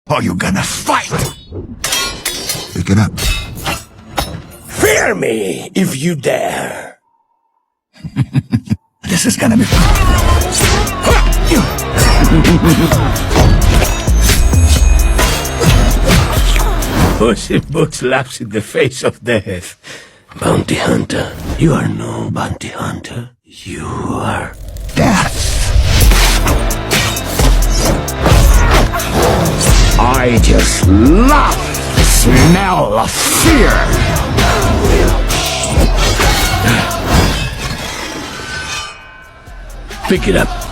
Are you gonna fight? Pick it up. Fear me if you dare. This is gonna be fun. Puss in Boots laughs in the face of death. Bounty hunter, you are no bounty hunter. You are Death. I just love the smell of fear. Pick it up.